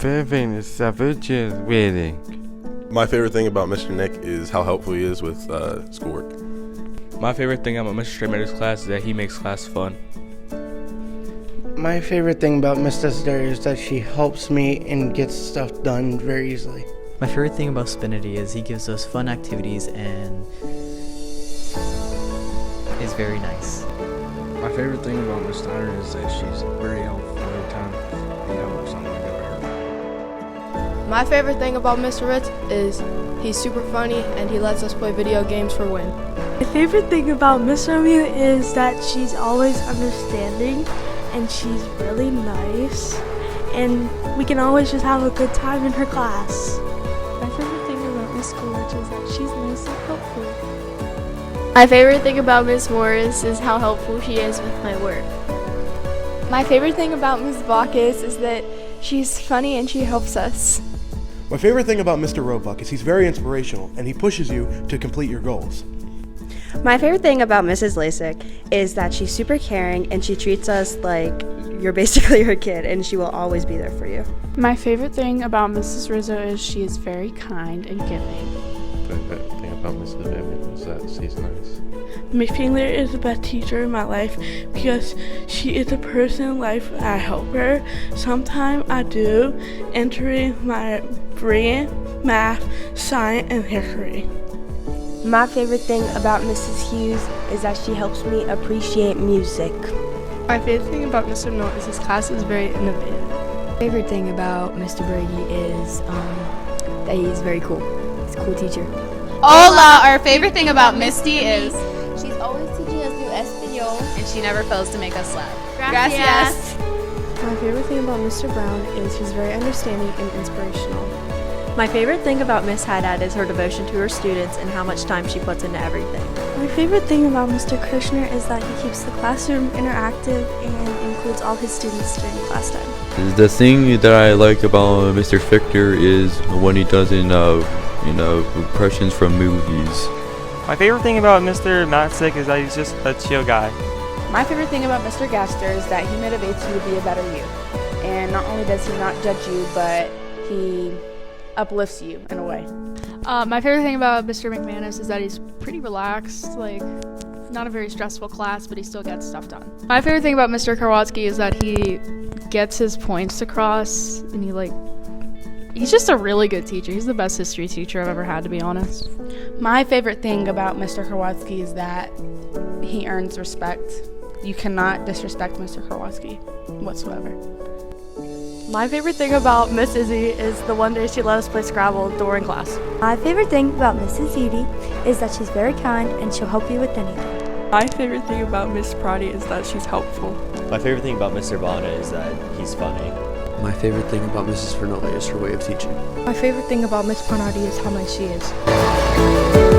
favorite thing is just reading. My favorite thing about Mr. Nick is how helpful he is with schoolwork. My favorite thing about Mr. Straymatter's class is that he makes class fun. My favorite thing about Miss Desideri is that she helps me and gets stuff done very easily. My favorite thing about Spinity is he gives us fun activities and is very nice. My favorite thing about Miss Steiner is that she's very helpful every time we have something to go to her. My favorite thing about Mr. Ritz is he's super funny and he lets us play video games for win. My favorite thing about Miss Romeo is that she's always understanding and she's really nice and we can always just have a good time in her class. My favorite thing about Miss Coolidge is that she's nice and helpful. My favorite thing about Miss Morris is how helpful she is with my work. My favorite thing about Miss Bacchus is that she's funny and she helps us. My favorite thing about Mr. Roebuck is he's very inspirational and he pushes you to complete your goals. My favorite thing about Mrs. Lasik is that she's super caring and she treats us like you're basically her kid and she will always be there for you. My favorite thing about Mrs. Rizzo is she is very kind and giving. My favorite thing about Mrs. Emmett is that she's nice. Miss Pingler is the best teacher in my life because she is a person in life I help her. Sometimes I do entering my brain, math, science, and history. My favorite thing about Mrs. Hughes is that she helps me appreciate music. My favorite thing about Mr. Mill is his class is very innovative. My favorite thing about Mr. Brady is that he's very cool. He's a cool teacher. Hola! Our favorite thing about Misty is she's always teaching us new Espanol and she never fails to make us laugh. Gracias. My favorite thing about Mr. Brown is he's very understanding and inspirational. My favorite thing about Miss Haddad is her devotion to her students and how much time she puts into everything. My favorite thing about Mr. Kirshner is that he keeps the classroom interactive and includes all his students during class time. The thing that I like about Mr. Fichter is when he does impressions from movies. My favorite thing about Mr. Matzik is that he's just a chill guy. My favorite thing about Mr. Gaster is that he motivates you to be a better you. And not only does he not judge you, but he uplifts you in a way. My favorite thing about Mr. McManus is that he's pretty relaxed, like not a very stressful class, but he still gets stuff done. My favorite thing about Mr. Karwatsky is that he gets his points across and he's just a really good teacher. He's the best history teacher I've ever had, to be honest. My favorite thing about Mr. Karwatsky is that he earns respect. You cannot disrespect Mr. Karwatsky whatsoever. My favorite thing about Miss Izzy is the one day she let us play Scrabble during class. My favorite thing about Mrs. Edie is that she's very kind and she'll help you with anything. My favorite thing about Miss Prati is that she's helpful. My favorite thing about Mr. Bonner is that he's funny. My favorite thing about Mrs. Fernoli is her way of teaching. My favorite thing about Miss Parnati is how nice she is.